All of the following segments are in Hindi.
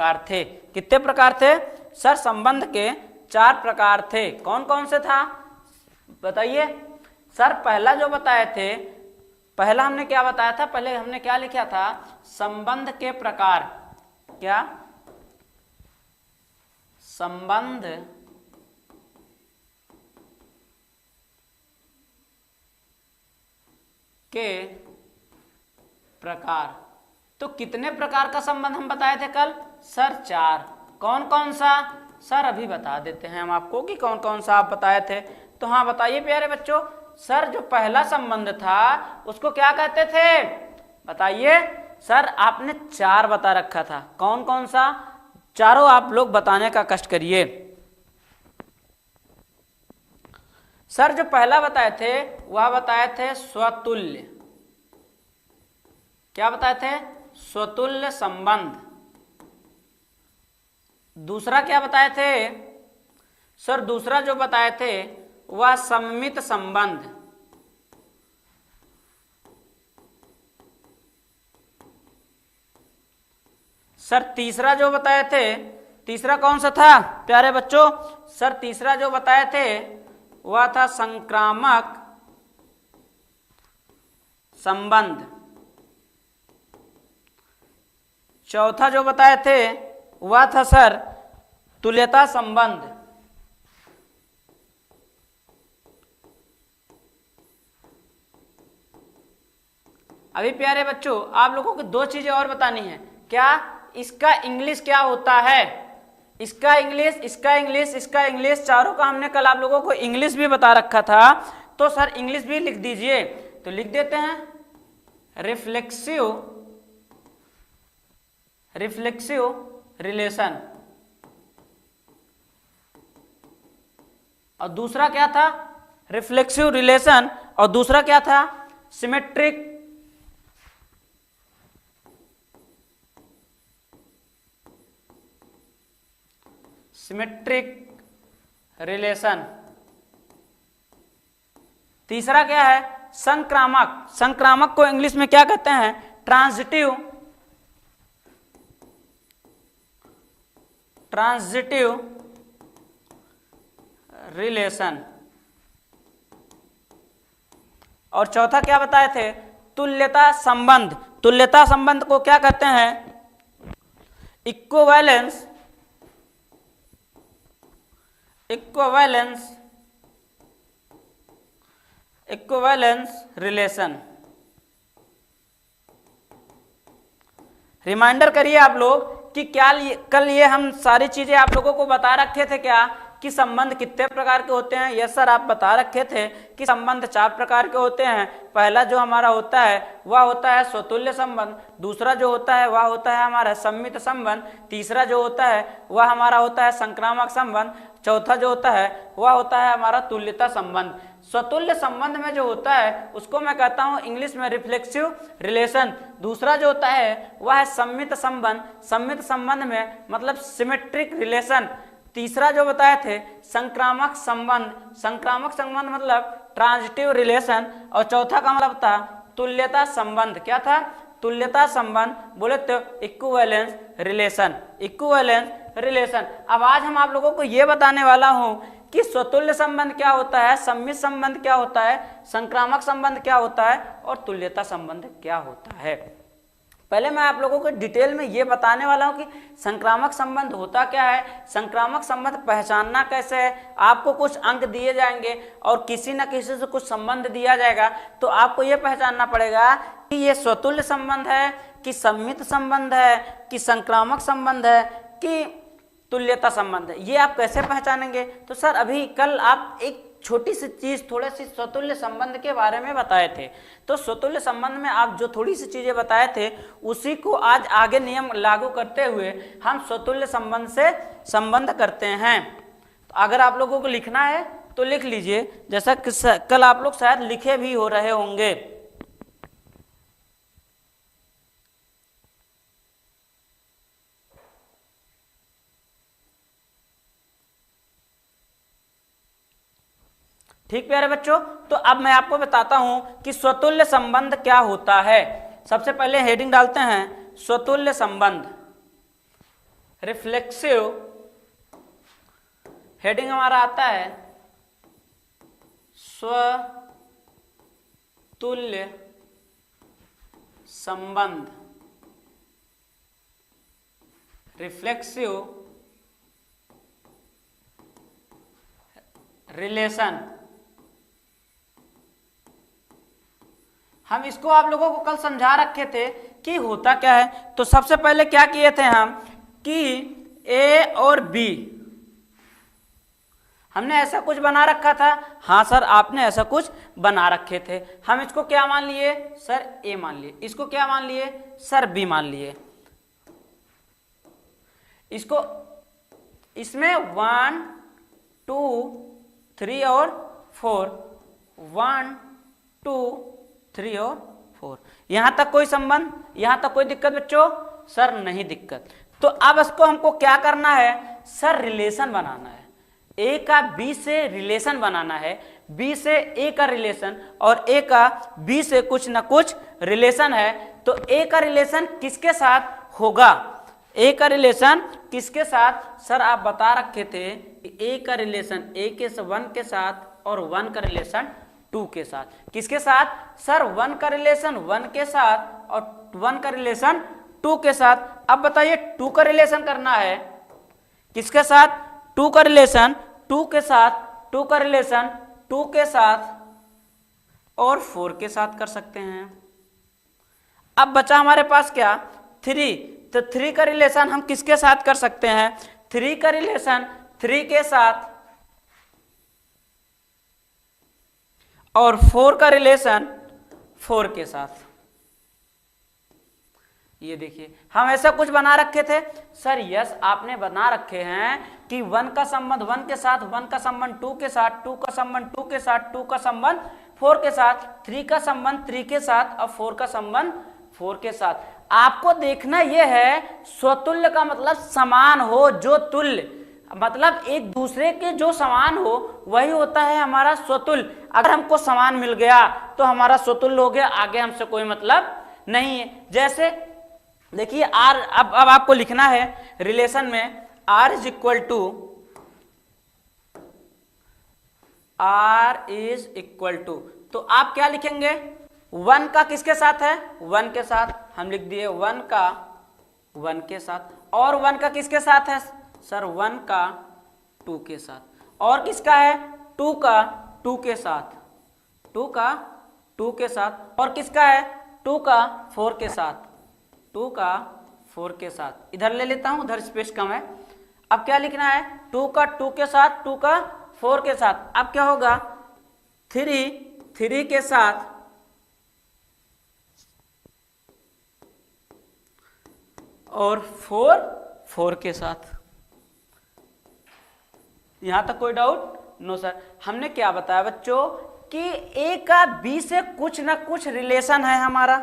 प्रकार थे। कितने प्रकार थे सर? संबंध के 4 प्रकार थे। कौन कौन से था बताइए सर? पहला जो बताए थे, पहला हमने क्या बताया था? पहले हमने क्या लिखा था? संबंध के प्रकार। क्या? संबंध के प्रकार। तो कितने प्रकार का संबंध हम बताए थे कल? सर 4। कौन कौन सा? सर अभी बता देते हैं हम आपको कि कौन कौन सा आप बताए थे। तो हाँ बताइए प्यारे बच्चों, सर जो पहला संबंध था उसको क्या कहते थे? बताइए सर। आपने 4 बता रखा था। कौन कौन सा? चारों आप लोग बताने का कष्ट करिए। सर जो पहला बताए थे वह बताए थे स्वतुल्य। क्या बताए थे? स्वतुल्य संबंध। दूसरा क्या बताए थे सर? दूसरा जो बताए थे वह सममित संबंध। सर तीसरा जो बताए थे, तीसरा कौन सा था प्यारे बच्चों? सर तीसरा जो बताए थे वह था संक्रामक संबंध। चौथा जो बताए थे वह था सर तुल्यता संबंध। अभी प्यारे बच्चों आप लोगों को 2 चीजें और बतानी है। क्या? इसका इंग्लिश क्या होता है? इसका इंग्लिश, इसका इंग्लिश, इसका इंग्लिश, चारों का हमने कल आप लोगों को इंग्लिश भी बता रखा था। तो सर इंग्लिश भी लिख दीजिए। तो लिख देते हैं रिफ्लेक्सिव रिलेशन। और दूसरा क्या था? Reflexive relation. और दूसरा क्या था? Symmetric relation. तीसरा क्या है? संक्रामक। संक्रामक को इंग्लिश में क्या कहते हैं? Transitive relation. और चौथा क्या बताए थे? तुल्यता संबंध। तुल्यता संबंध को क्या कहते हैं? Equivalence relation. रिमाइंडर करिए आप लोग कि क्या कल ये हम सारी चीजें आप लोगों को बता रखे थे क्या कि संबंध कितने प्रकार के होते हैं? यस सर आप बता रखे थे कि संबंध 4 प्रकार के होते हैं। पहला जो हमारा होता है वह होता है स्वतुल्य संबंध। दूसरा जो होता है वह होता है हमारा सम्मित संबंध। तीसरा जो होता है वह हमारा होता है संक्रामक संबंध। चौथा जो होता है वह होता है हमारा तुल्यता संबंध। स्वतुल्य संबंध में जो होता है उसको मैं कहता हूं इंग्लिश में रिफ्लेक्सिव रिलेशन। दूसरा जो होता है वह है सम्मित संबंध। सम्मित संबंध में मतलब सिमेट्रिक रिलेशन। तीसरा जो बताए थे संक्रामक संबंध। संक्रामक संबंध मतलब ट्रांजिटिव रिलेशन। और चौथा का मतलब था तुल्यता संबंध। क्या था? तुल्यता संबंध। बोले तो इक्विवेलेंस रिलेशन। अब आज हम आप लोगों को यह बताने वाला हूं कि स्वतुल्य संबंध क्या होता है, सम्मित संबंध क्या होता है, संक्रामक संबंध क्या होता है और तुल्यता संबंध क्या होता है। पहले मैं आप लोगों को डिटेल में ये बताने वाला हूं कि संक्रामक संबंध होता क्या है, संक्रामक संबंध पहचानना कैसे है। आपको कुछ अंक दिए जाएंगे और किसी न किसी से कुछ संबंध दिया जाएगा, तो आपको ये पहचानना पड़ेगा कि ये स्वतुल्य संबंध है कि सम्मित संबंध है कि संक्रामक संबंध है कि तुल्यता संबंध है। ये आप कैसे पहचानेंगे? तो सर अभी कल आप एक छोटी सी चीज, थोड़ी सी स्वतुल्य संबंध के बारे में बताए थे। तो स्वतुल्य संबंध में आप जो थोड़ी सी चीजें बताए थे उसी को आज आगे नियम लागू करते हुए हम स्वतुल्य संबंध से संबंध करते हैं। तो अगर आप लोगों को लिखना है तो लिख लीजिए, जैसा कि कल आप लोग शायद लिखे भी हो रहे होंगे। ठीक प्यारे बच्चों, तो अब मैं आपको बताता हूं कि स्वतुल्य संबंध क्या होता है। सबसे पहले हेडिंग डालते हैं स्वतुल्य संबंध। रिफ्लेक्सिव, हेडिंग हमारा आता है स्वतुल्य संबंध, रिफ्लेक्सिव रिलेशन। हम इसको आप लोगों को कल समझा रखे थे कि होता क्या है। तो सबसे पहले क्या किए थे हम कि ए और बी हमने ऐसा कुछ बना रखा था। हाँ सर, आपने ऐसा कुछ बना रखे थे। हम इसको क्या मान लिए सर, ए मान लिए। इसको क्या मान लिए सर, बी मान लिए। इसको इसमें 1 2 3 और 4, 1 2 3 और 4, यहां तक कोई संबंध, यहां तक कोई दिक्कत बच्चों? सर नहीं दिक्कत। तो अब इसको हमको क्या करना है सर, रिलेशन बनाना है। ए का बी से रिलेशन बनाना है, बी से ए का रिलेशन और ए का बी से कुछ ना कुछ रिलेशन है। तो ए का रिलेशन किसके साथ होगा, ए का रिलेशन किसके साथ? सर आप बता रखे थे कि ए का रिलेशन ए के 1 के साथ और 1 का रिलेशन 2 के साथ। किसके साथ सर? 1 का रिलेशन 1 के साथ और 1 का रिलेशन 2 के साथ। अब बताइए 2 का रिलेशन करना है किसके साथ? 2 का रिलेशन 2 के साथ, 2 का रिलेशन 2 के साथ और 4 के साथ कर सकते हैं। अब बचा हमारे पास क्या? 3। तो 3 का रिलेशन हम किसके साथ कर सकते हैं? 3 का रिलेशन 3 के साथ और 4 का रिलेशन 4 के साथ। ये देखिए हम ऐसा कुछ बना रखे थे सर। यस, आपने बना रखे हैं कि 1 का संबंध 1 के साथ, 1 का संबंध 2 के साथ, 2 का संबंध 2 के साथ, 2 का संबंध 4 के साथ, 3 का संबंध 3 के साथ और 4 का संबंध 4 के साथ। आपको देखना यह है स्वतुल्य का मतलब समान हो, जो तुल्य मतलब एक दूसरे के जो समान हो वही होता है हमारा स्वतुल्य। अगर हमको समान मिल गया तो हमारा स्वतुल्य हो गया, आगे हमसे कोई मतलब नहीं है। जैसे देखिए आर, अब आपको लिखना है रिलेशन में R is equal to, R is equal to, तो आप क्या लिखेंगे? 1 का किसके साथ है? 1 के साथ। हम लिख दिए 1 का 1 के साथ। और 1 का किसके साथ है सर? 1 का 2 के साथ। और किसका है? 2 का 2 के साथ, 2 का 2 के साथ। और किसका है? 2 का 4 के साथ, 2 का 4 के साथ। इधर ले लेता हूं, उधर स्पेस कम है। अब क्या लिखना है? 2 का 2 के साथ, 2 का 4 के साथ। अब क्या होगा? 3 के साथ और 4 के साथ। यहां तक कोई डाउट? No sir. हमने क्या बताया बच्चों कि ए का बी से कुछ ना कुछ रिलेशन है हमारा,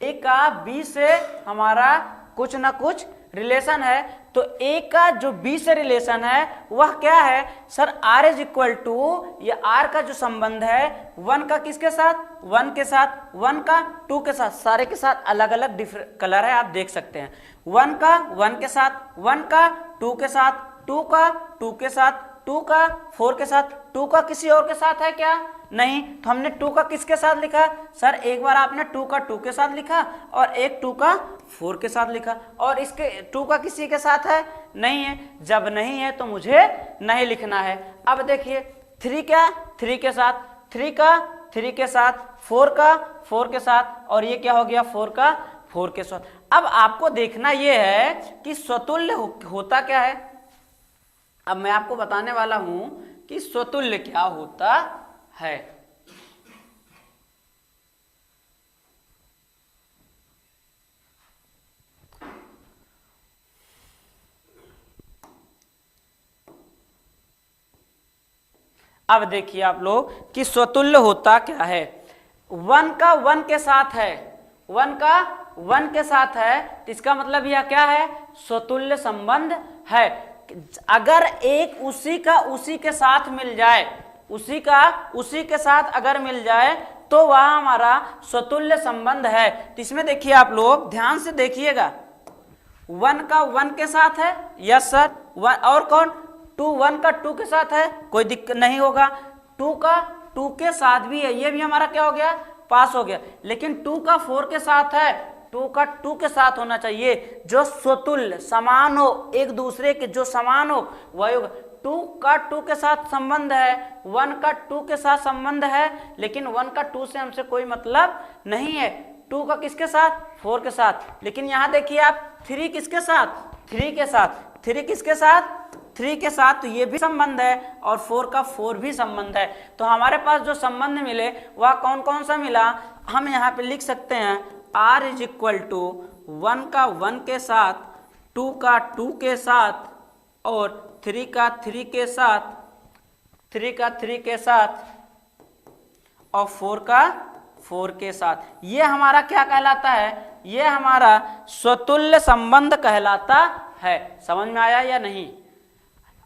ए का बी से हमारा कुछ ना कुछ रिलेशन है। तो ए का जो बी से रिलेशन है वह क्या है sir? R is equal to, ये आर का जो संबंध है 1 का किसके साथ? 1 के साथ, 1 का 2 के साथ। सारे के साथ अलग अलग डिफरेंट कलर है, आप देख सकते हैं। 1 का 1 के साथ, 1 का 2 के साथ, 2 का 2 के साथ, 2 का 4 के साथ। 2 का किसी और के साथ है क्या? नहीं। तो हमने 2 का किसके साथ लिखा सर? एक बार आपने 2 का 2 के साथ लिखा और एक 2 का 4 के साथ लिखा। और इसके 2 का किसी के साथ है? नहीं है। जब नहीं है तो मुझे नहीं लिखना है। अब देखिए 3 क्या? 3 के साथ, 3 का 3 के साथ, 4 का 4 के साथ और ये क्या हो गया? 4 का 4 के साथ। अब आपको देखना यह है कि स्वतुल्य होता क्या है। अब मैं आपको बताने वाला हूं कि स्वतुल्य क्या होता है। अब देखिए आप लोग कि स्वतुल्य होता क्या है। 1 का 1 के साथ है, 1 का 1 के साथ है, तो इसका मतलब यह क्या है? स्वतुल्य संबंध है। अगर एक उसी का उसी के साथ मिल जाए, उसी का उसी के साथ अगर मिल जाए तो वह हमारा स्वतुल्य संबंध है। तो इसमें देखिए आप लोग ध्यान से देखिएगा, 1 का 1 के साथ है, यस सर। और कौन, 2 1 का 2 के साथ है, कोई दिक्कत नहीं होगा। 2 का 2 के साथ भी है, ये भी हमारा क्या हो गया, पास हो गया। लेकिन 2 का 4 के साथ है, 2 का 2 के साथ होना चाहिए, जो स्वतुल्य समान हो, एक दूसरे के जो समान हो वही होगा। 2 का 2 के साथ संबंध है, 1 का 2 के साथ संबंध है, लेकिन 1 का 2 से हमसे कोई मतलब नहीं है। 2 का किसके साथ, 4 के साथ। लेकिन यहाँ देखिए आप 3 किसके साथ, 3 के साथ, 3 किसके साथ, 3 के साथ, तो ये भी संबंध है, और 4 का 4 भी संबंध है। तो हमारे पास जो संबंध मिले वह कौन कौन सा मिला, हम यहाँ पे लिख सकते हैं r इज इक्वल टू 1 का 1 के साथ, 2 का 2 के साथ, और 3 का 3 के साथ, 3 का 3 के साथ, और 4 का 4 के साथ। ये हमारा क्या कहलाता है, ये हमारा स्वतुल्य संबंध कहलाता है। समझ में आया या नहीं।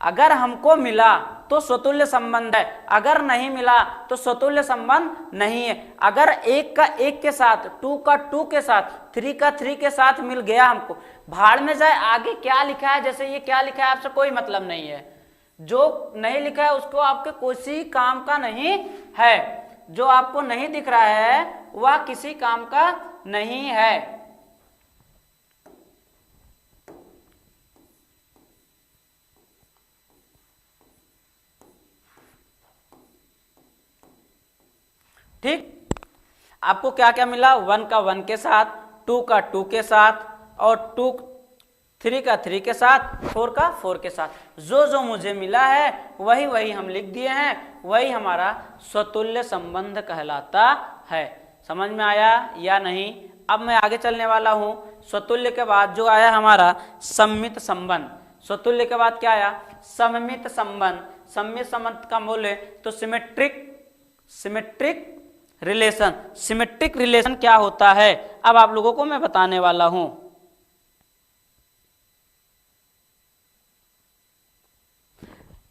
अगर हमको मिला तो स्वतुल्य संबंध है, अगर नहीं मिला तो स्वतुल्य संबंध नहीं है। अगर 1 का 1 के साथ, 2 का 2 के साथ, 3 का 3 के साथ मिल गया हमको, भाड़ में जाए आगे क्या लिखा है, जैसे ये क्या लिखा है आपसे कोई मतलब नहीं है। जो नहीं लिखा है उसको आपके किसी काम का नहीं है, जो आपको नहीं दिख रहा है वह किसी काम का नहीं है। ठीक, आपको क्या क्या मिला, 1 का 1 के साथ, 2 का 2 के साथ, और 3 का 3 के साथ, 4 का 4 के साथ। जो जो मुझे मिला है वही वही हम लिख दिए हैं, वही हमारा स्वतुल्य संबंध कहलाता है। समझ में आया या नहीं। अब मैं आगे चलने वाला हूं। स्वतुल्य के बाद जो आया हमारा सम्मित संबंध। स्वतुल्य के बाद क्या आया, सममित संबंध। सम्मित संबंध का बोले तो सिमेट्रिक रिलेशन। सिमेट्रिक रिलेशन क्या होता है, अब आप लोगों को मैं बताने वाला हूं।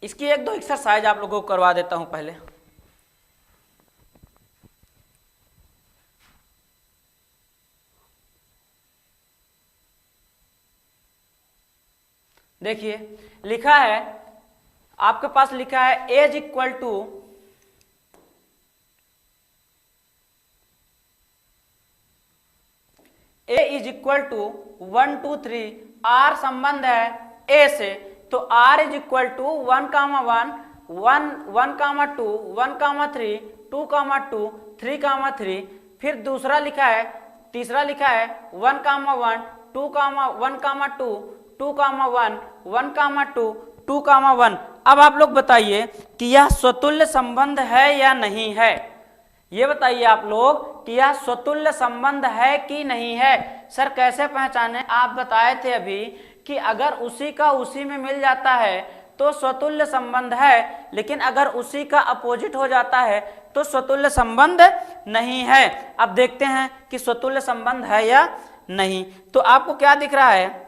इसकी एक दो एक्सरसाइज आप लोगों को करवा देता हूं पहले। देखिए लिखा है, आपके पास लिखा है as equal to A is equal to 1 2 3, R संबंध है ए से, तो R is equal to 1 comma 1 1 1 comma 2 1 comma 3 2 comma 2 3 comma 3, फिर दूसरा लिखा है, तीसरा लिखा है 1 कामा 1 2 कामा 1 कामा 2 2 कामा 1 1 कामा 2 2 कामा 1। अब आप लोग बताइए कि यह स्वतुल्य संबंध है या नहीं है। ये बताइए आप लोग कि यह स्वतुल्य संबंध है कि नहीं है। सर कैसे पहचाने, आप बताए थे अभी कि अगर उसी का उसी में मिल जाता है तो स्वतुल्य संबंध है, लेकिन अगर उसी का अपोजिट हो जाता है तो स्वतुल्य संबंध नहीं है। अब देखते हैं कि स्वतुल्य संबंध है या नहीं। तो आपको क्या दिख रहा है,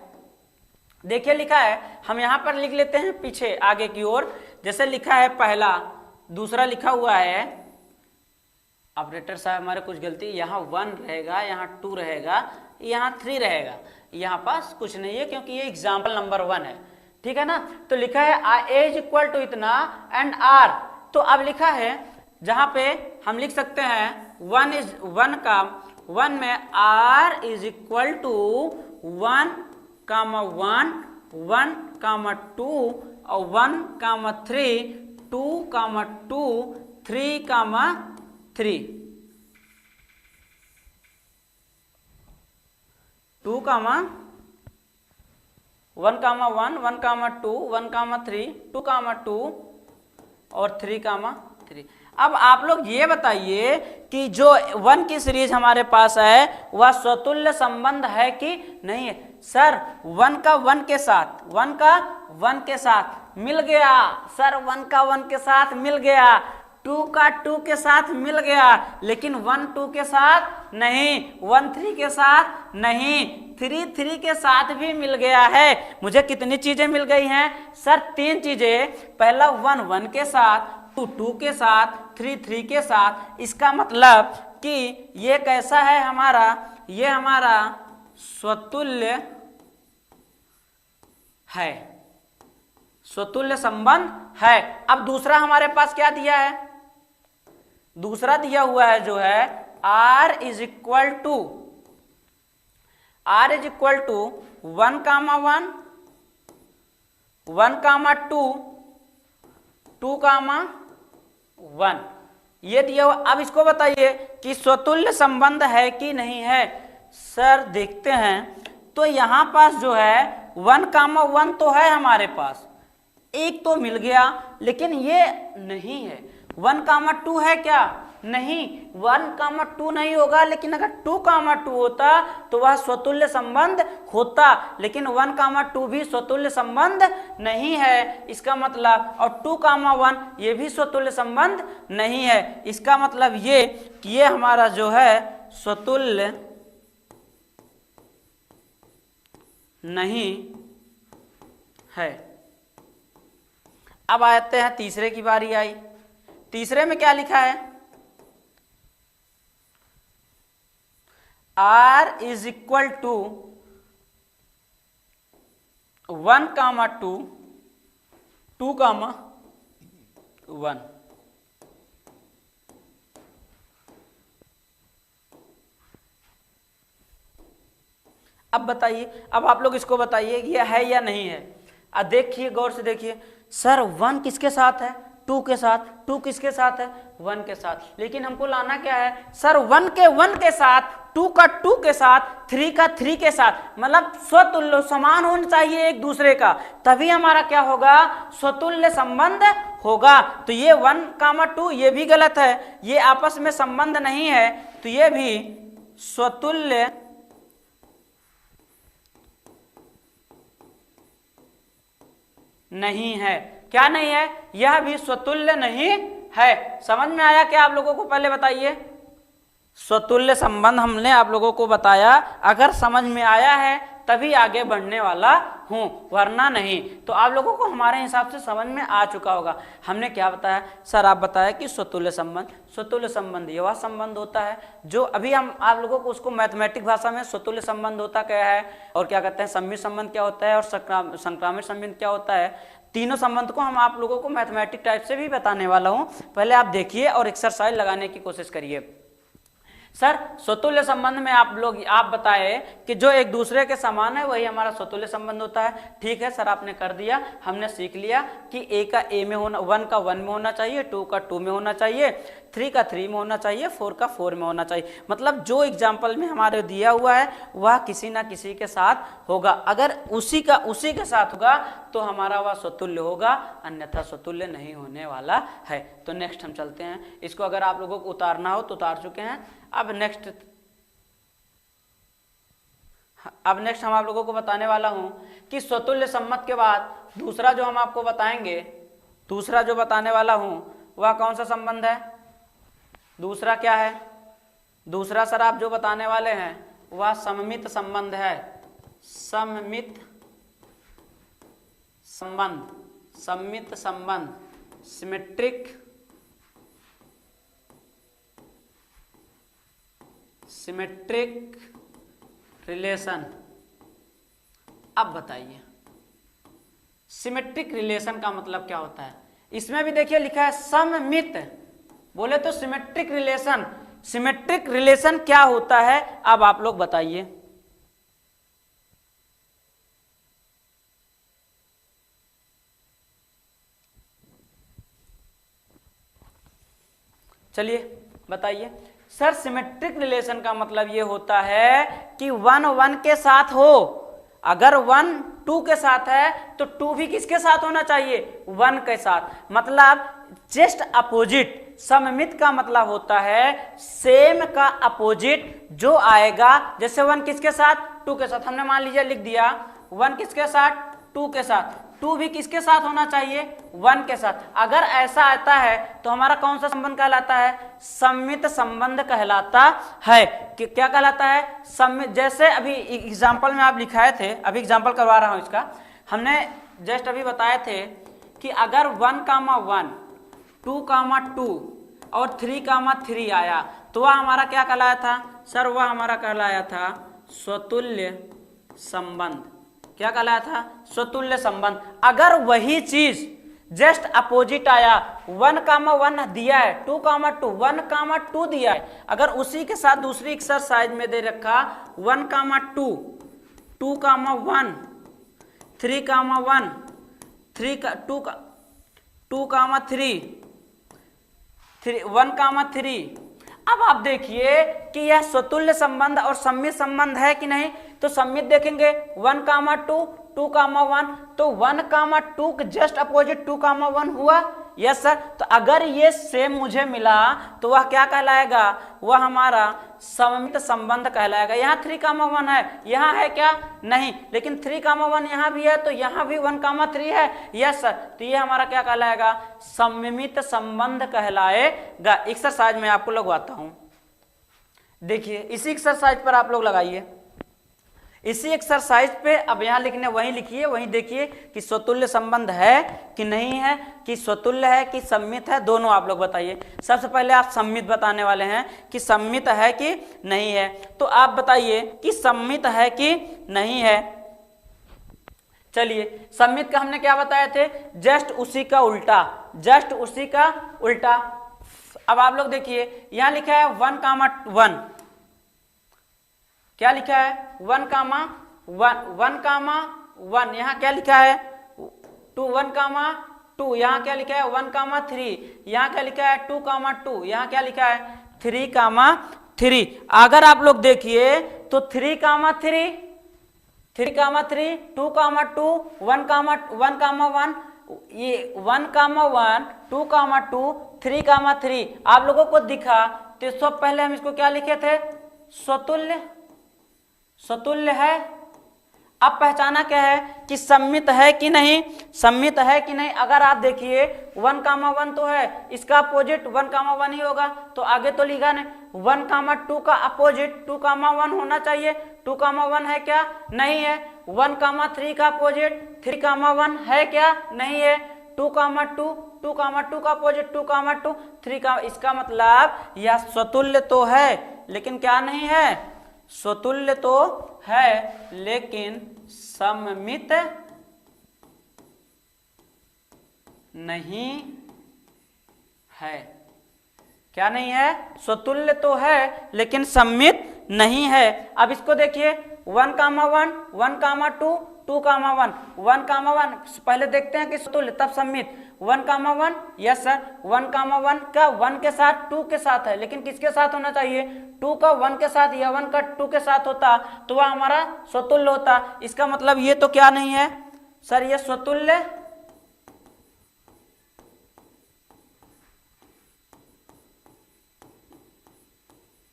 देखिए लिखा है, हम यहां पर लिख लेते हैं पीछे आगे की ओर। जैसे लिखा है पहला, दूसरा लिखा हुआ है, ऑपरेटर साहब हमारे कुछ गलती, यहाँ 1 रहेगा, यहाँ 2 रहेगा, यहाँ 3 रहेगा, यहाँ पास कुछ नहीं है क्योंकि ये एग्जाम्पल नंबर 1 है। ठीक है ना। तो लिखा है ए इज इक्वल टू इतना एंड आर। तो अब लिखा है जहां पे हम लिख सकते हैं 1 का 1 में R is equal to 1 comma 1 1 comma 2 और 1 कामा 3 2 कामा 2 3 कामा 3 2 कामा 1 कामा 1 1 कामा 2 1 कामा 3 2 कामा 2 और 3 कामा 3। अब आप लोग ये बताइए कि जो 1 की सीरीज हमारे पास है वह स्वतुल्य संबंध है कि नहीं है। सर 1 का 1 के साथ 1 का 1 के साथ मिल गया, सर 1 का 1 के साथ मिल गया, 2 का 2 के साथ मिल गया, लेकिन 1 2 के साथ नहीं, 1 3 के साथ नहीं, 3 3 के साथ भी मिल गया है। मुझे कितनी चीजें मिल गई हैं सर, 3 चीजें। पहला 1 1 के साथ, 2 2 के साथ, 3 3 के साथ। इसका मतलब कि ये कैसा है हमारा, ये हमारा स्वतुल्य है, स्वतुल्य संबंध है। अब दूसरा हमारे पास क्या दिया है, दूसरा दिया हुआ है जो है r इज इक्वल टू 1, 1, 1, 2, 1 ये दिया हुआ। अब इसको बताइए कि स्वतुल्य संबंध है कि नहीं है। सर देखते हैं तो यहां पास जो है 1, 1 तो है हमारे पास, एक तो मिल गया, लेकिन ये नहीं है। 1, 2 है क्या, नहीं, 1, 2 नहीं होगा, लेकिन अगर 2, 2 होता तो वह स्वतुल्य संबंध होता, लेकिन 1, 2 भी स्वतुल्य संबंध नहीं है। इसका मतलब, और 2, 1 ये भी स्वतुल्य संबंध नहीं है। इसका मतलब ये कि ये हमारा जो है स्वतुल्य नहीं है। अब आते हैं तीसरे की बारी आई। तीसरे में क्या लिखा है, r इज इक्वल टू 1, 2, 2, 1। अब बताइए, अब आप लोग इसको बताइए ये है या नहीं है। अब देखिए, गौर से देखिए, सर 1 किसके साथ है, 2 के साथ, 2 किसके साथ है, 1 के साथ। लेकिन हमको लाना क्या है, सर 1 के साथ, 2 का 2 के साथ, 3 का 3 के साथ, मतलब स्वतुल्य समान होना चाहिए एक दूसरे का, तभी हमारा क्या होगा, स्वतुल्य संबंध होगा। तो ये 1, 2 ये भी गलत है, ये आपस में संबंध नहीं है, तो ये भी स्वतुल्य नहीं है। क्या नहीं है, यह भी स्वतुल्य नहीं है। समझ में आया क्या आप लोगों को, पहले बताइए। स्वतुल्य संबंध हमने आप लोगों को बताया, अगर समझ में आया है तभी आगे बढ़ने वाला हूं, वरना नहीं। तो आप लोगों को हमारे हिसाब से समझ में आ चुका होगा। हमने क्या बताया, सर आप बताया कि स्वतुल्य संबंध ये वह संबंध होता है जो अभी हम आप लोगों को उसको मैथमेटिक भाषा में स्वतुल्य संबंध होता क्या है, और क्या कहते हैं सम्मिश्र संबंध क्या होता है, और संक्रामित संबंध क्या होता है। तीनों संबंध को हम आप लोगों को मैथमेटिक टाइप से भी बताने वाला हूं। पहले आप देखिए और एक्सरसाइज लगाने की कोशिश करिए। सर स्वतुल्य संबंध में आप बताए कि जो एक दूसरे के समान है वही हमारा स्वतुल्य संबंध होता है। ठीक है सर, आपने कर दिया, हमने सीख लिया कि ए का ए में होना, 1 का 1 में होना चाहिए, 2 का 2 में होना चाहिए, 3 का 3 में होना चाहिए, 4 का 4 में होना चाहिए। मतलब जो एग्जाम्पल में हमारे दिया हुआ है वह किसी ना किसी के साथ होगा। अगर उसी के साथ होगा तो हमारा वह स्वतुल्य होगा, अन्यथा स्वतुल्य नहीं होने वाला है। तो नेक्स्ट हम चलते हैं। इसको अगर आप लोगों को उतारना हो तो उतार चुके हैं। अब नेक्स्ट हम आप लोगों को बताने वाला हूं कि स्वतुल्य संबंध के बाद दूसरा जो हम आपको बताएंगे, दूसरा जो बताने वाला हूं वह कौन सा संबंध है। दूसरा क्या है, दूसरा सर आप जो बताने वाले हैं वह सममित संबंध है। सममित संबंध, सिमेट्रिक रिलेशन। अब बताइए सिमेट्रिक रिलेशन का मतलब क्या होता है। इसमें भी देखिए लिखा है सममित, बोले तो सिमेट्रिक रिलेशन क्या होता है, अब आप लोग बताइए। चलिए बताइए। सर सिमेट्रिक रिलेशन का मतलब ये होता है कि 1 1 के साथ हो। अगर 1 2 के साथ है तो 2 भी किसके साथ होना चाहिए, 1 के साथ। मतलब जस्ट अपोजिट। सममित का मतलब होता है सेम का अपोजिट जो आएगा। जैसे 1 किसके साथ, 2 के साथ। हमने मान लीजिए लिख दिया 1 किसके साथ, 2 के साथ। 2 भी किसके साथ होना चाहिए, 1 के साथ। अगर ऐसा आता है तो हमारा कौन सा संबंध कहलाता है, सममित संबंध कहलाता है। कि क्या कहलाता है, सममित। जैसे अभी एग्जांपल में आप लिखाए थे, अभी एग्जांपल करवा रहा हूं इसका। हमने जस्ट अभी बताए थे कि अगर 1, 1, 2, 2 और 3, 3 आया तो वह हमारा क्या कहलाया था, सर वह हमारा कहलाया था स्वतुल्य संबंध। क्या कहलाया था? स्वतुल्य संबंध। अगर वही चीज जस्ट अपोजिट आया, 1,1 दिया है, 2,2, 1,2 दिया है, अगर उसी के साथ दूसरी एक्सरसाइज में दे रखा 1,2, 2,1, 3,1, 2,3, 1,3, अब आप देखिए कि यह स्वतुल्य संबंध और सम्मित संबंध है कि नहीं। तो सम्मित देखेंगे 1,2, 2,1, तो 1,2 के जस्ट अपोजिट 2,1 हुआ। Yes sir. तो अगर ये सेम मुझे मिला तो वह क्या कहलाएगा? वह हमारा सममित संबंध कहलाएगा। यहाँ 3,1 है, यहाँ है क्या? नहीं, लेकिन 3,1 यहाँ भी है, तो यहाँ भी 1,3 है। Yes sir. तो ये हमारा क्या कहलाएगा? सममित संबंध कहलाएगा। एक्सरसाइज में आपको लगवाता हूं, देखिए इसी एक्सरसाइज पर आप लोग लगाइए। इसी एक्सरसाइज पे अब यहाँ लिखने वहीं लिखिए, वहीं देखिए कि स्वतुल्य संबंध है कि नहीं है, कि स्वतुल्य है कि सम्मित है, दोनों आप लोग बताइए। सबसे पहले आप सम्मित बताने वाले हैं कि सम्मित है कि नहीं है। तो आप बताइए कि सम्मित है कि नहीं है। चलिए, सम्मित का हमने क्या बताए थे? जस्ट उसी का उल्टा, जस्ट उसी का उल्टा। अब आप लोग देखिए यहाँ लिखा है 1,1, क्या लिखा है? 1,1, यहाँ क्या लिखा है? 1,2, यहाँ क्या लिखा है? 1,3, यहाँ क्या लिखा है? 2,2, यहाँ क्या लिखा है? 3,3। अगर आप लोग देखिए तो 3,3, 2,2, 1,1, ये 1,1, 2,2, 3,3 आप लोगों को दिखा, तो इससे पहले हम इसको क्या लिखे थे? स्वतुल्य। स्वतुल्य है। अब पहचाना क्या है कि सम्मित है कि नहीं, सम्मित है कि नहीं। अगर आप देखिए 1,1 तो है, इसका अपोजिट 1,1 ही होगा, तो आगे तो लिखा नहीं। 1,2 का अपोजिट 2,1 होना चाहिए, 2,1 है क्या? नहीं है। 1,3 का अपोजिट 3,1 है क्या? नहीं है। 2,2, 2,2 का अपोजिट 2,2, 3 का, इसका मतलब यह स्वतुल्य तो है लेकिन क्या नहीं है? स्वतुल्य तो है लेकिन सममित नहीं है। क्या नहीं है? स्वतुल्य तो है लेकिन सम्मित नहीं है। अब इसको देखिए 1,1, 1,2, 2,1, 1,1 पहले देखते हैं कि स्वतुल्य तब सम्मित। 1,1, यस सर, 1,1 का 1 के साथ 2 के साथ है, लेकिन किसके साथ होना चाहिए? 2 का 1 के साथ या 1 का 2 के साथ होता तो वह हमारा स्वतुल्य होता। इसका मतलब ये तो क्या नहीं है सर? ये स्वतुल्य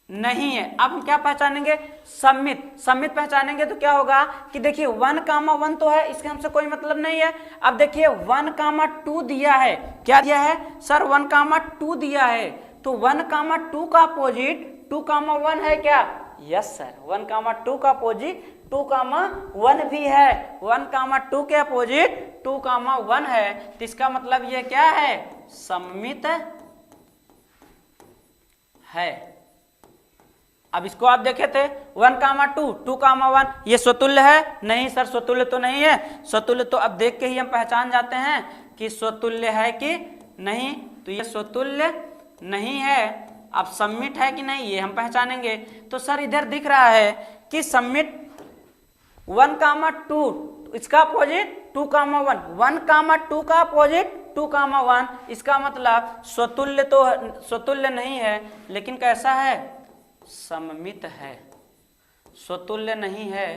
नहीं है। अब हम क्या पहचानेंगे? सम्मित। सम्मित पहचानेंगे तो क्या होगा कि देखिए 1,1 तो है, इसके हमसे कोई मतलब नहीं है। अब देखिए 1,2 दिया है, क्या दिया है सर? 1,2 दिया है, तो 1,2 का अपोजिट 2,1 है क्या? यस सर, 1,2 का अपोजिट 2,1 भी है। 1,2 के अपोजिट 2,1 है, तो इसका मतलब ये क्या है? सम्मित है। अब इसको आप देखे थे 1,2, 2,1, ये स्वतुल्य है? नहीं सर, स्वतुल्य तो नहीं है। स्वतुल्य तो अब देख के ही हम पहचान जाते हैं कि स्वतुल्य है कि नहीं। तो ये स्वतुल्य नहीं है। अब सम्मित है कि नहीं ये हम पहचानेंगे। तो सर इधर दिख रहा है कि सम्मित 1,2, इसका अपोजिट 2,1, 1,2 का अपोजिट 2,1, इसका मतलब स्वतुल्य तो स्वतुल्य नहीं है लेकिन कैसा है? सममित है। स्वतुल्य नहीं है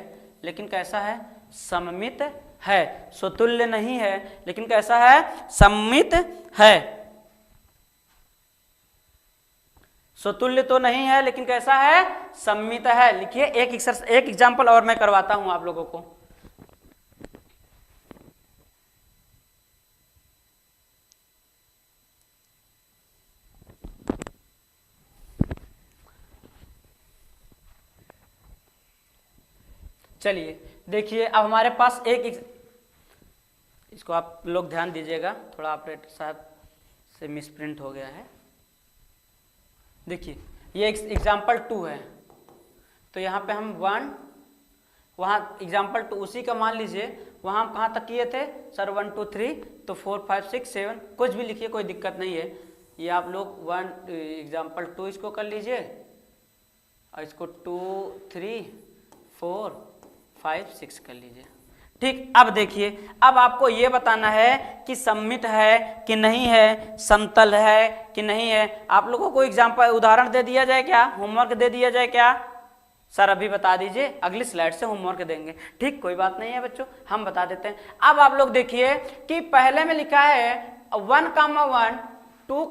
लेकिन कैसा है? सममित है। स्वतुल्य नहीं है लेकिन कैसा है? सम्मित है। स्वतुल्य तो नहीं है लेकिन कैसा है? सम्मित है। लिखिए एक एग्जांपल और मैं करवाता हूं आप लोगों को। चलिए देखिए, अब हमारे पास इसको आप लोग ध्यान दीजिएगा, थोड़ा ऑपरेटर साहब से मिसप्रिंट हो गया है। देखिए ये एग्जाम्पल 2 है, तो यहाँ पे हम 1, वहाँ एग्जाम्पल 2 उसी का मान लीजिए, वहाँ हम कहाँ तक किए थे सर 1 2 3, तो 4 5 6 7 कुछ भी लिखिए, कोई दिक्कत नहीं है। ये आप लोग एग्जाम्पल 2 इसको कर लीजिए और इसको 2 3 4 5 6 कर लीजिए। ठीक, अब देखिए, अब आपको ये बताना है कि सममित है कि नहीं है, समतल है कि नहीं है। आप लोगों को एग्जाम्पल उदाहरण दे दिया जाए क्या, होमवर्क दे दिया जाए क्या? सर अभी बता दीजिए, अगली स्लाइड से होमवर्क देंगे। ठीक, कोई बात नहीं है बच्चों, हम बता देते हैं। अब आप लोग देखिए कि पहले में लिखा है 1, 1, 2,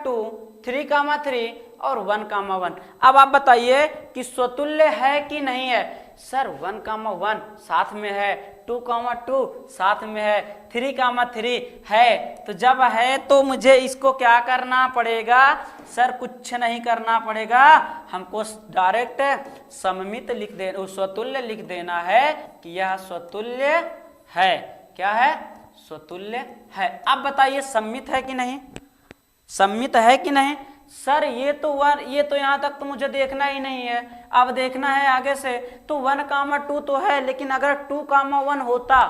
2, 3, 3 और 1, 1। अब आप बताइए कि स्वतुल्य है कि नहीं है। सर 1, 1 साथ में है, 2, 2 साथ में है, 3, 3 है। तो जब है तो मुझे इसको क्या करना पड़ेगा? सर कुछ नहीं करना पड़ेगा, हमको डायरेक्ट सममित लिख दे, स्वतुल्य लिख देना है कि यह स्वतुल्य है। क्या है? स्वतुल्य है। अब बताइए सममित है कि नहीं, सममित है कि नहीं? सर ये तो यहाँ तक तो मुझे देखना ही नहीं है, अब देखना है आगे से। तो 1, 2 तो है, लेकिन अगर 2, 1 होता,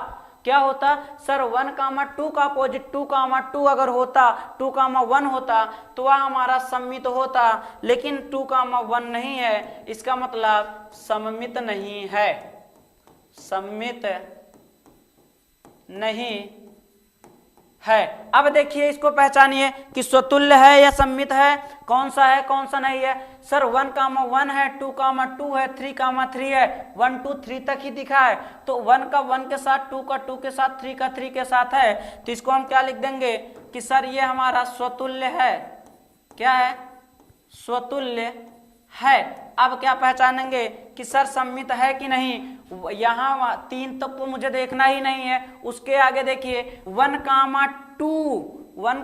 क्या होता? सर 1, 2 का अपोजिट 2, 2 अगर होता, 2, 1 होता तो वह हमारा सममित होता, लेकिन 2, 1 नहीं है, इसका मतलब सममित नहीं है, सममित नहीं है। अब देखिए इसको पहचानिए कि स्वतुल्य है या सममित है, कौन सा है कौन सा नहीं है। सर 1, 1 है, 2, 2 है, 3, 3 है, 1 2 3 तक ही दिखा है, तो 1 का 1 के साथ, 2 का 2 के साथ, 3 का 3 के साथ है, तो इसको हम क्या लिख देंगे कि सर ये हमारा स्वतुल्य है। क्या है? स्वतुल्य है। अब क्या पहचानेंगे कि सर सममित है कि नहीं? यहाँ 3 तक तो मुझे देखना ही नहीं है, उसके आगे देखिए 1, 2, 1,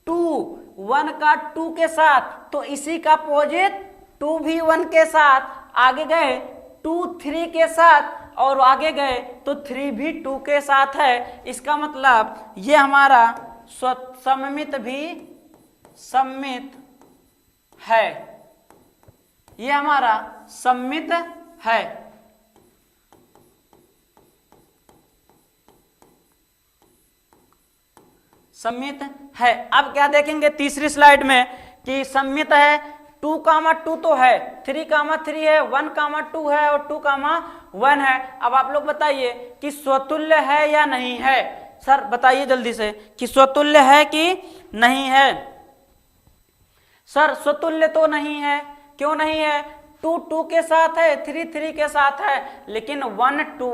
2, 1 का 2 के साथ, तो इसी का अपोजिट 2 भी 1 के साथ, आगे गए 2 3 के साथ और आगे गए तो 3 भी 2 के साथ है। इसका मतलब ये हमारा सममित भी सममित है, ये हमारा सममित है। सममित है। अब क्या देखेंगे तीसरी स्लाइड में कि सममित है, 2, 2 तो है, 3, 3 है, 1, 2 है और 2, 1 है। अब आप लोग बताइए कि स्वतुल्य है या नहीं है। सर बताइए जल्दी से कि स्वतुल्य है कि नहीं है। सर स्वतुल्य तो नहीं है, क्यों नहीं है? 2 2 के साथ है, 3 3 के साथ है, लेकिन 1 2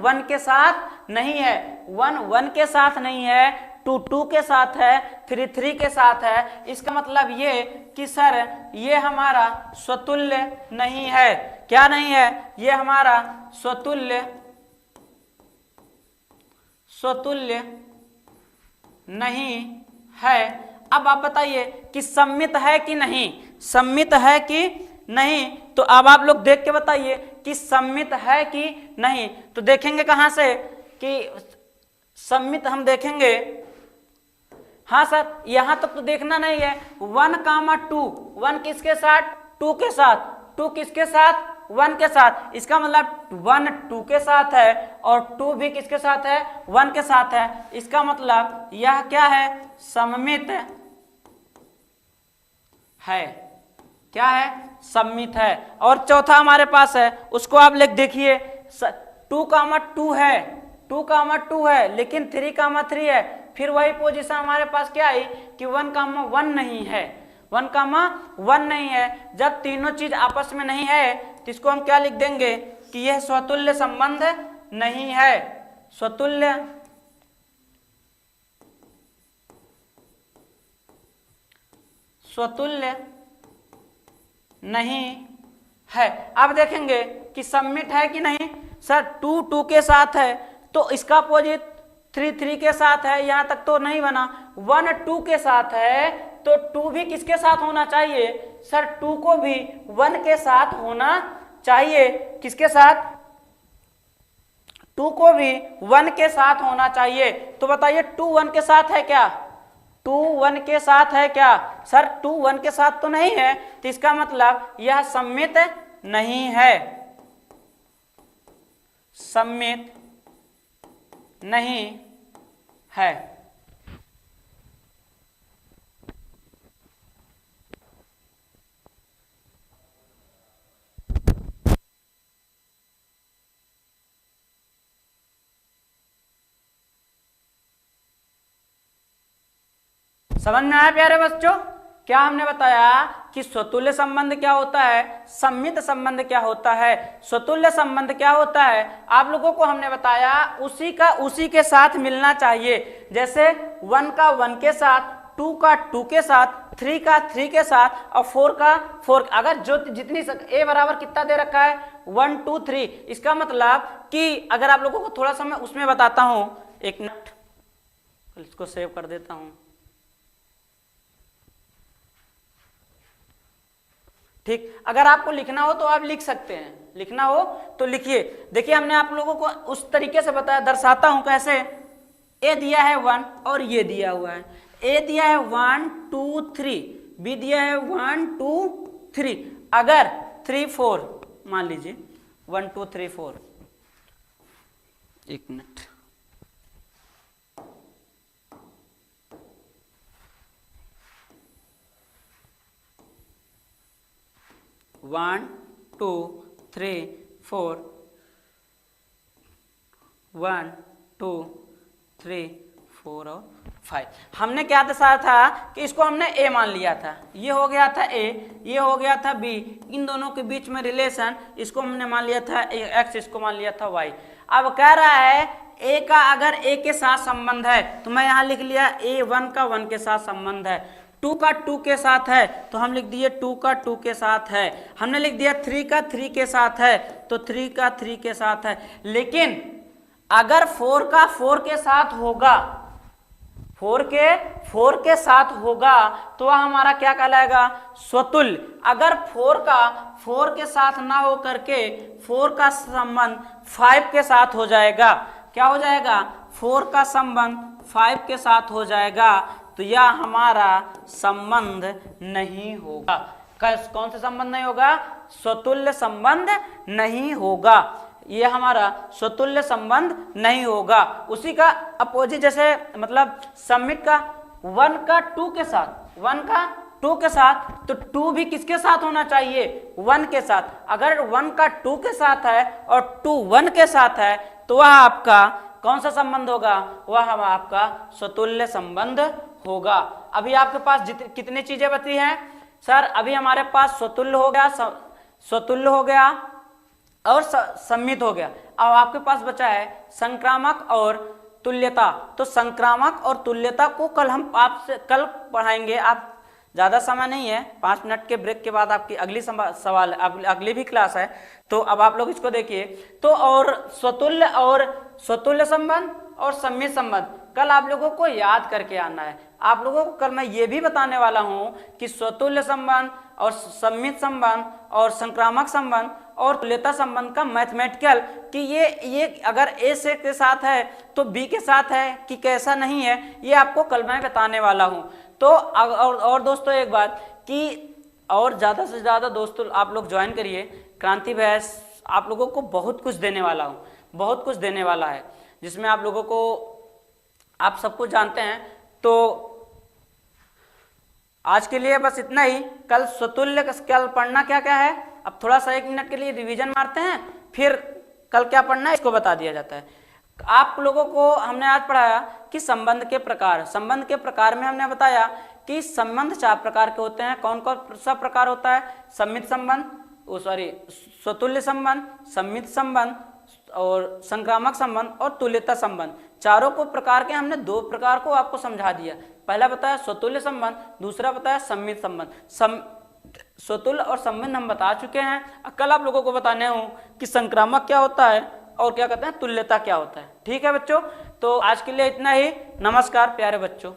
1 के साथ नहीं है, 1 1 के साथ नहीं है, 2 2 के साथ है, 3 3 के साथ है। इसका मतलब ये कि सर ये हमारा स्वतुल्य नहीं है। क्या नहीं है? ये हमारा स्वतुल्य नहीं है। अब आप बताइए कि सममित है कि नहीं, सममित है कि नहीं। तो अब आप लोग देख के बताइए कि सममित है कि नहीं। तो देखेंगे कहां से कि सममित हम देखेंगे। हाँ सर यहां तक तो देखना नहीं है। 1, 2, 1 किसके साथ? 2 के साथ, 2 किसके साथ? 1 के साथ। इसका मतलब 1 2 के साथ है और 2 भी किसके साथ है? 1 के साथ है। इसका मतलब यह क्या है? सममित है। क्या है? सममित है। और चौथा हमारे पास है, उसको आप लिख देखिए। 2, 2 है, 2, 2 है, लेकिन 3, 3 है। फिर वही पोजीशन हमारे पास क्या आई कि 1, 1 नहीं है, 1, 1 नहीं है। जब तीनों चीज आपस में नहीं है तो इसको हम क्या लिख देंगे कि यह स्वतुल्य संबंध नहीं है, स्वतुल्य नहीं है। अब देखेंगे कि सममित है कि नहीं। सर 2 2 के साथ है तो इसका अपोजिट 3 3 के साथ है, यहां तक तो नहीं बना। 1 2 के साथ है तो 2 भी किसके साथ होना चाहिए? सर 2 को भी 1 के साथ होना चाहिए। किसके साथ? 2 को भी 1 के साथ होना चाहिए। तो बताइए 2 1 के साथ है क्या? 2 1 के साथ है क्या? सर 2 1 के साथ तो नहीं है, तो इसका मतलब यह सममित नहीं है, सममित नहीं है। समझ में आया प्यारे बच्चों? क्या हमने बताया कि स्वतुल्य संबंध क्या होता है, सममित संबंध क्या होता है। स्वतुल्य संबंध क्या होता है आप लोगों को हमने बताया उसी के साथ मिलना चाहिए। जैसे 1 का 1 के साथ, 2 का 2 के साथ, 3 का 3 के साथ और 4 का 4। अगर जो जितनी ए बराबर कितना दे रखा है 1 2 3, इसका मतलब कि अगर आप लोगों को थोड़ा सा मैं उसमें बताता हूं, एक मिनट इसको सेव कर देता हूं। ठीक, अगर आपको लिखना हो तो आप लिख सकते हैं, लिखना हो तो लिखिए। देखिए हमने आप लोगों को उस तरीके से बताया, दर्शाता हूं कैसे। ए दिया है 1 और ये दिया हुआ है। ए दिया है 1 2 3, बी दिया है 1 2 3। अगर 3 4 मान लीजिए 1 2 3 4, एक minute, one two three four, 1 2 3 4 और 5। हमने क्या दर्शाया था कि इसको हमने ए मान लिया था, ये हो गया था ए, ये हो गया था बी, इन दोनों के बीच में रिलेशन, इसको हमने मान लिया था एक्स, इसको मान लिया था वाई। अब कह रहा है ए का अगर ए के साथ संबंध है तो मैं यहां लिख लिया ए 1 का 1 के साथ संबंध है, 2 का 2 के साथ है तो हम लिख दिए 2 का 2 के साथ है, हमने लिख दिया 3 का 3 के साथ है तो 3 का 3 के साथ है। लेकिन अगर 4 का 4 के साथ होगा, 4 के साथ होगा तो वह हमारा क्या कहलाएगा, स्वतुल्य। अगर 4 का 4 के साथ ना हो करके 4 का संबंध 5 के साथ हो जाएगा, क्या हो जाएगा, 4 का संबंध 5 के साथ हो जाएगा तो यह हमारा संबंध नहीं होगा। कौन सा संबंध नहीं होगा, स्वतुल्य संबंध नहीं होगा, यह हमारा स्वतुल्य संबंध नहीं होगा। उसी का अपोजिट, जैसे मतलब सममित का 1 का 2 के साथ, 1 का 2 के साथ, तो 2 भी किसके साथ होना चाहिए, 1 के साथ। अगर 1 का 2 के साथ है और 2 1 के साथ है तो वह आपका कौन सा संबंध होगा, वह हम आपका स्वतुल्य संबंध होगा। अभी आपके पास कितनी चीजें बची हैं सर, अभी हमारे पास स्वतुल्य हो गया, स्वतुल्य हो गया और सम्मित हो गया। अब आपके पास बचा है संक्रामक और तुल्यता। तो संक्रामक और तुल्यता को कल हम आपसे कल पढ़ाएंगे। आप ज्यादा समय नहीं है, 5 मिनट के ब्रेक के बाद आपकी अगली सवाल अगली भी क्लास है, तो अब आप लोग इसको देखिए। तो और स्वतुल्य संबंध और सम्मित संबंध कल आप लोगों को याद करके आना है। आप लोगों को कल मैं ये भी बताने वाला हूं कि स्वतुल्य संबंध और सम्मित संबंध और संक्रामक संबंध और तुल्यता संबंध का मैथमेटिकल कि ये अगर ए से के साथ है तो बी के साथ है कि कैसा नहीं है, ये आपको कल मैं बताने वाला हूं। तो और दोस्तों एक बात कि और ज़्यादा से ज़्यादा दोस्तों आप लोग ज्वाइन करिए क्रांति बहस। आप लोगों को बहुत कुछ देने वाला हूँ, बहुत कुछ देने वाला है जिसमें आप लोगों को आप सब कुछ जानते हैं। तो आज के लिए बस इतना ही। कल स्वतुल्य कल पढ़ना क्या क्या है, अब थोड़ा सा 1 मिनट के लिए रिवीजन मारते हैं, फिर कल क्या पढ़ना है इसको बता दिया जाता है। आप लोगों को हमने आज पढ़ाया कि संबंध के प्रकार। संबंध के प्रकार में हमने बताया कि संबंध 4 प्रकार के होते हैं। कौन कौन सा प्रकार होता है, सम्मित संबंध, स्वतुल्य संबंध, सम्मित संबंध और संक्रामक संबंध और तुल्यता संबंध। चारों को प्रकार के हमने 2 प्रकार को आपको समझा दिया। पहला बताया स्वतुल्य संबंध, दूसरा बताया सम्मित संबंध। स्वतुल्य और सम्मित हम बता चुके हैं। कल आप लोगों को बताने हूं कि संक्रामक क्या होता है और क्या कहते हैं तुल्यता क्या होता है। ठीक है बच्चों, तो आज के लिए इतना ही। नमस्कार प्यारे बच्चों।